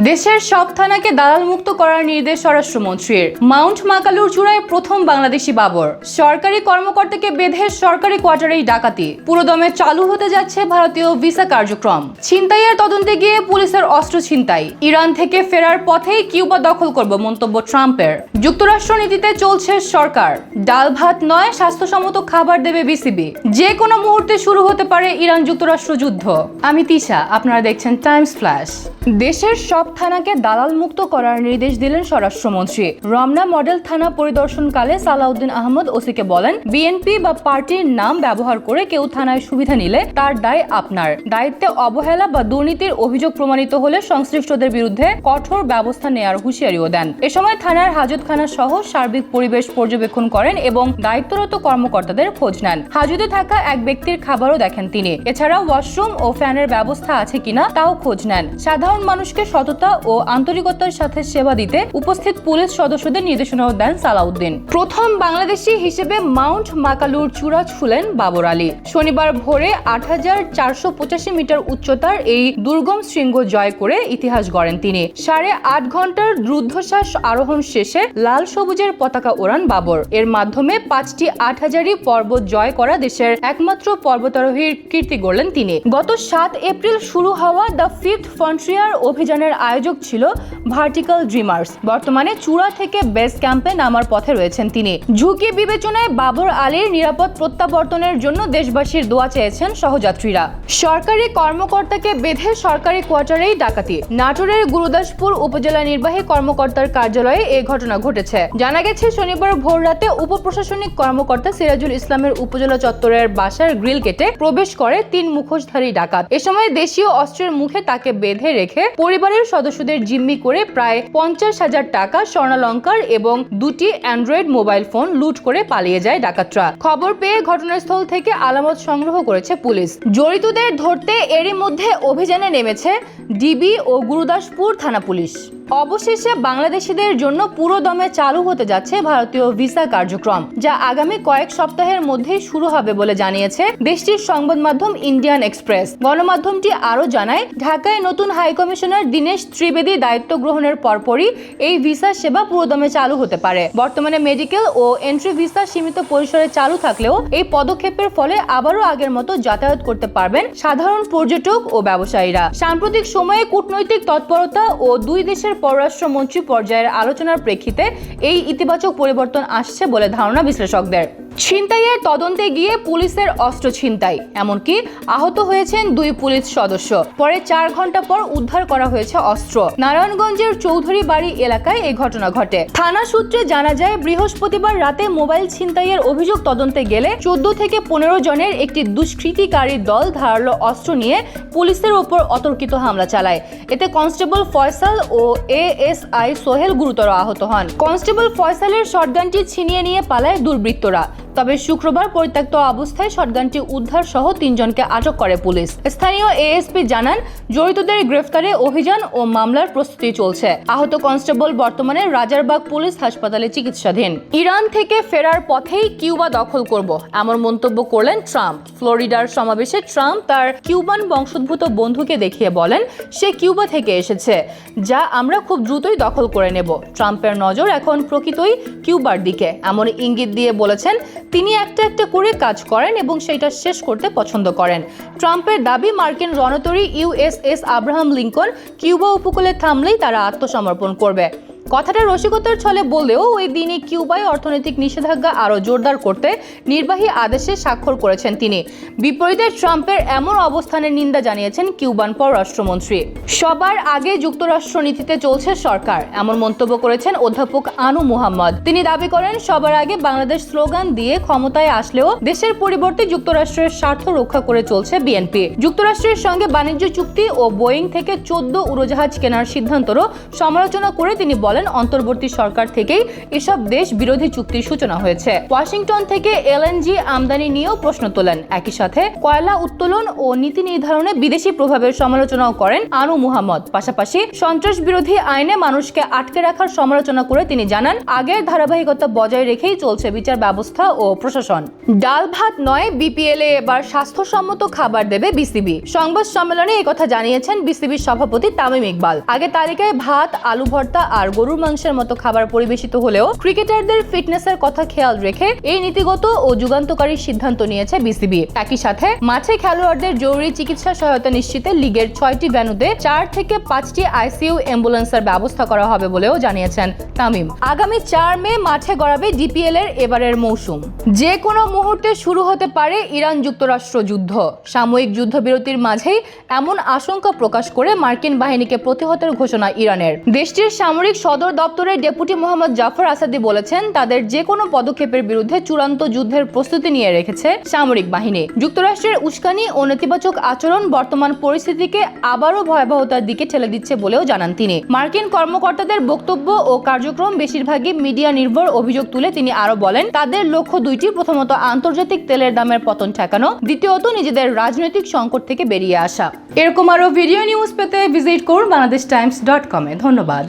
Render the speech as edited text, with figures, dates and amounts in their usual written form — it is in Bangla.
দেশের সব থানাকে দালাল মুক্ত করার নির্দেশ স্বরাষ্ট্রমন্ত্রীর। মাউন্ট মাকালুর চূড়ায় প্রথম বাংলাদেশি বাবর। সরকারি কর্মকর্তাকে বেঁধে সরকারি কোয়ার্টারেই ডাকাতি। পুরোদমে চালু হতে যাচ্ছে ভারতীয় ভিসা কার্যক্রম। ছিনতাইয়ের তদন্তে গিয়ে পুলিশের অস্ত্র ছিনতাই। ইরান থেকে ফেরার পথেই কিউবা দখল করব মন্তব্য ট্রাম্পের। যুক্তরাষ্ট্র নীতিতে চলছে সরকার। ডাল ভাত নয়, স্বাস্থ্যসম্মত খাবার দেবে বিসিবি। যে কোনো মুহূর্তে শুরু হতে পারে ইরান যুক্তরাষ্ট্র যুদ্ধ। আমি তিশা, আপনারা দেখছেন টাইমস ফ্ল্যাশ। দেশের সব থানাকে দালাল মুক্ত করার নির্দেশ দিলেন স্বরাষ্ট্রমন্ত্রী। রমনা মডেল থানা পরিদর্শনকালে সালাউদ্দিন আহমদ ওসিকে বলেন, বিএনপি বা পার্টির নাম ব্যবহার করে কেউ থানায় সুবিধা নিলে তার দায় আপনার। দায়িত্বে অবহেলা বা দুর্নীতির অভিযোগ প্রমাণিত হলে সংশ্লিষ্টদের বিরুদ্ধে কঠোর ব্যবস্থা নেওয়ার হুঁশিয়ারিও দেন। এ সময় থানার হাজতখানা সহ সার্বিক পরিবেশ পর্যবেক্ষণ করেন এবং দায়িত্বরত কর্মকর্তাদের খোঁজ নেন। হাজতে থাকা এক ব্যক্তির খাবারও দেখেন তিনি। এছাড়া ওয়াশরুম ও ফ্যানের ব্যবস্থা আছে কিনা তাও খোঁজ নেন। সাধারণ মানুষকে সততা ও আন্তরিকতার সাথে সেবা দিতে উপস্থিত পুলিশ সদস্যদের নির্দেশনাও দেন সালাউদ্দিন। প্রথম বাংলাদেশি হিসেবে মাউন্ট মাকালুর চূড়া ছুঁলেন বাবর আলী। শনিবার ভোরে ৮,৪৮৫ মিটার উচ্চতার এই দুর্গম শৃঙ্গ জয় করে ইতিহাস গড়েন তিনি। ৮.৫ ঘন্টার রুদ্ধশ্বাস আরোহণ শেষে লাল সবুজের পতাকা ওড়ান বাবর। এর মাধ্যমে ৫টি ৮,০০০ পর্বত জয় করা দেশের একমাত্র পর্বতারোহীর কীর্তি গড়লেন তিনি। গত ৭ এপ্রিল শুরু হওয়া দ্য ফিফথ ফ্রন্টিয়ার অভিযানের আয়োজক ছিল ভার্টিক্যাল ড্রিমার্স। বর্তমানে চূড়া থেকে বেস ক্যাম্পে নামার পথে রয়েছেন তিনি। ঝুঁকি বিবেচনায় বাবর আলীর নিরাপদ প্রত্যাবর্তনের জন্য দেশবাসীর দোয়া চেয়েছেন সহযাত্রীরা। সরকারি কর্মকর্তাকে বেঁধে সরকারি কোয়ার্টারেই ডাকাতি। নাটোরের গুরুদাসপুর উপজেলা নির্বাহী কর্মকর্তার কার্যালয়ে এই ঘটনা ঘটেছে। জানা গেছে, শনিবার ভোর রাতে উপপ্রশাসনিক কর্মকর্তা সিরাজুল ইসলামের উপজেলা চত্বরের বাসার গ্রিল কেটে প্রবেশ করে ৩ মুখোশধারী ডাকাত। এ সময় দেশীয় অস্ত্রের মুখে তাকে বেঁধে রেখে পরিবারের সদস্যদের জিম্মি করে প্রায় ৫০,০০০ টাকা, স্বর্ণালংকার এবং 2টি অ্যান্ড্রয়েড মোবাইল ফোন লুট করে পালিয়ে যায় ডাকাতরা। খবর পেয়ে ঘটনাস্থল থেকে আলামত সংগ্রহ করেছে পুলিশ। জড়িতদের ধরতে এরই মধ্যে অভিযানে নেমেছে ডিবি ও গুরুদাসপুর থানা পুলিশ। অবশেষে বাংলাদেশিদের জন্য পুরোদমে চালু হতে যাচ্ছে ভারতীয় ভিসা কার্যক্রম, যা আগামী কয়েক সপ্তাহের মধ্যেই শুরু হবে বলে জানিয়েছে দেশটির সংবাদ মাধ্যম ইন্ডিয়ান এক্সপ্রেস। গণমাধ্যমটি আরও জানায়, ঢাকায় নতুন হাইকমিশনার দীনেশ ত্রিবেদী দায়িত্ব গ্রহণের পরপরই এই ভিসা সেবা পুরোদমে চালু হতে পারে। বর্তমানে মেডিকেল ও এন্ট্রি ভিসা সীমিত পরিসরে চালু থাকলেও এই পদক্ষেপের ফলে আবারও আগের মতো যাতায়াত করতে পারবেন সাধারণ পর্যটক ও ব্যবসায়ীরা। সাম্প্রতিক সময়ে কূটনৈতিক তৎপরতা ও দুই দেশের পররাষ্ট্রমন্ত্রী পর্যায়ের আলোচনার প্রেক্ষিতে এই ইতিবাচক পরিবর্তন আসছে বলে ধারণা বিশ্লেষকদের। ছিনতাইয়ের তদন্তে গিয়ে পুলিশের অস্ত্র ছিনতাই, এমনকি আহত হয়েছেন 2 পুলিশ সদস্য। পরে 4 ঘন্টা পর উদ্ধার করা হয়েছে অস্ত্র। নারায়ণগঞ্জের চৌধুরী বাড়ি এলাকায় এই ঘটনা ঘটে। থানা সূত্রে জানা যায়, বৃহস্পতিবার রাতে মোবাইল ছিনতাইয়ের অভিযোগ তদন্তে গেলে 14 থেকে 15 জনের একটি দুষ্কৃতিকারী দল ধারালো অস্ত্র নিয়ে পুলিশের ওপর অতর্কিত হামলা চালায়। এতে কনস্টেবল ফয়সাল ও এএসআই সোহেল গুরুতর আহত হন। কনস্টেবল ফয়সালের শটগানটি ছিনিয়ে নিয়ে পালায় দুর্বৃত্তরা। তবে শুক্রবার পরিত্যক্ত অবস্থায় শটগানটি উদ্ধার সহ 3 জনকে আটক করে পুলিশ। স্থানীয় এএসপি জানান, জড়িতদের গ্রেফতারে অভিযান ও মামলার প্রস্তুতি চলছে। আহত কনস্টেবল বর্তমানে রাজারবাগ পুলিশ হাসপাতালে চিকিৎসাধীন। ইরান থেকে ফেরার পথেই কিউবা দখল করব, এমন মন্তব্য করলেন ট্রাম্প। ফ্লোরিডার সমাবেশে ট্রাম্প তার কিউবান বংশোদ্ভূত বন্ধুকে দেখিয়ে বলেন, সে কিউবা থেকে এসেছে, যা আমরা খুব দ্রুতই দখল করে নেব। ট্রাম্পের নজর এখন প্রকৃতই কিউবার দিকে, এমন ইঙ্গিত দিয়ে বলেছেন তিনি একটা একটা করে কাজ করেন এবং সেটা শেষ করতে পছন্দ করেন। ট্রাম্পের দাবি, মার্কিন রণতরী ইউএসএস আব্রাহাম লিঙ্কন কিউবা উপকূলে থামলেই তারা আত্মসমর্পণ করবে। কথাটা রসিকতার ছলে বললেও ওই দিনই কিউবায় অর্থনৈতিক নিষেধাজ্ঞা আরও জোরদার করতে নির্বাহী আদেশে স্বাক্ষর করেছেন তিনি। বিপরীতে ট্রাম্পের এমন অবস্থানের নিন্দা জানিয়েছেন কিউবান পররাষ্ট্রমন্ত্রী। সবার আগে যুক্তরাষ্ট্র নীতিতে চলছে সরকার, এমন মন্তব্য করেছেন অধ্যাপক আনু মুহাম্মদ। তিনি দাবি করেন, সবার আগে বাংলাদেশ স্লোগান দিয়ে ক্ষমতায় আসলেও দেশের পরিবর্তে যুক্তরাষ্ট্রের স্বার্থ রক্ষা করে চলছে বিএনপি। যুক্তরাষ্ট্রের সঙ্গে বাণিজ্য চুক্তি ও বোয়িং থেকে 14 উড়োজাহাজ কেনার সিদ্ধান্তরও সমালোচনা করে তিনি বলেন, বলেন, অন্তর্বর্তী সরকার থেকেই এসব দেশ বিরোধী চুক্তির সূচনা হয়েছে। ওয়াশিংটন থেকে এলএনজি আমদানি নিয়েও প্রশ্ন তোলেন। একই সাথে কয়লা উত্তোলন ও নীতি নির্ধারণে বিদেশি প্রভাবের সমালোচনাও করেন আনু মুহাম্মদ। পাশাপাশি সন্ত্রাস বিরোধী আইনে মানুষকে আটকে রাখার সমালোচনা করে তিনি জানান, আগের ধারাবাহিকতা বজায় রেখেই চলছে বিচার ব্যবস্থা ও প্রশাসন। ডাল ভাত নয়, বিপিএল এ এবার স্বাস্থ্যসম্মত খাবার দেবে বিসিবি। সংবাদ সম্মেলনে একথা জানিয়েছেন বিসিবির সভাপতি তামিম ইকবাল। আগে তালিকায় ভাত, আলু ভর্তা আর গরুর মাংসের মতো খাবার পরিবেশিত হলেও ক্রিকেটারদের ফিটনেসের কথা খেয়াল রেখে এই নীতিগত ও যুগান্তকারী সিদ্ধান্ত নিয়েছে বিসিবি। একই সাথে মাঠে খেলোয়াড়দের জরুরি চিকিৎসা সহায়তা নিশ্চিতে লিগের 6টি ভেন্যুতে 4 থেকে 5টি আইসিইউ অ্যাম্বুলেন্সের ব্যবস্থা করা হবে বলেও জানিয়েছেন তামিম। আগামী 4 মে মাঠে গড়াবে ডিপিএল এর এবারের মৌসুম। যে কোনো মুহূর্তে শুরু হতে পারে ইরান যুক্তরাষ্ট্র যুদ্ধ। সাময়িক যুদ্ধবিরতির মাঝেই এমন আশঙ্কা প্রকাশ করে মার্কিন বাহিনীকে প্রতিহতের ঘোষণা ইরানের। দেশটির সামরিক সদর দপ্তরের ডেপুটি মোহাম্মদ জাফর আসাদি বলেছেন, তাদের যে কোনো পদক্ষেপের বিরুদ্ধে চূড়ান্ত যুদ্ধের প্রস্তুতি নিয়ে রেখেছে সামরিক বাহিনী। যুক্তরাষ্ট্রের উস্কানি ও নেতিবাচক আচরণ বর্তমান পরিস্থিতিকে আবারও ভয়াবহতার দিকে ঠেলে দিচ্ছে বলেও জানান তিনি। মার্কিন কর্মকর্তাদের বক্তব্য ও কার্যক্রম বেশিরভাগই মিডিয়া নির্ভর অভিযোগ তুলে তিনি আরো বলেন, তাদের লক্ষ্য দুইটি: প্রথমত আন্তর্জাতিক তেলের দামের পতন ঠেকানো, দ্বিতীয়ত নিজেদের রাজনৈতিক সংকট থেকে বেরিয়ে আসা। এরকম আরো ভিডিও নিউজ পেতে ভিজিট করুন BangladeshTimes.com-এ। ধন্যবাদ।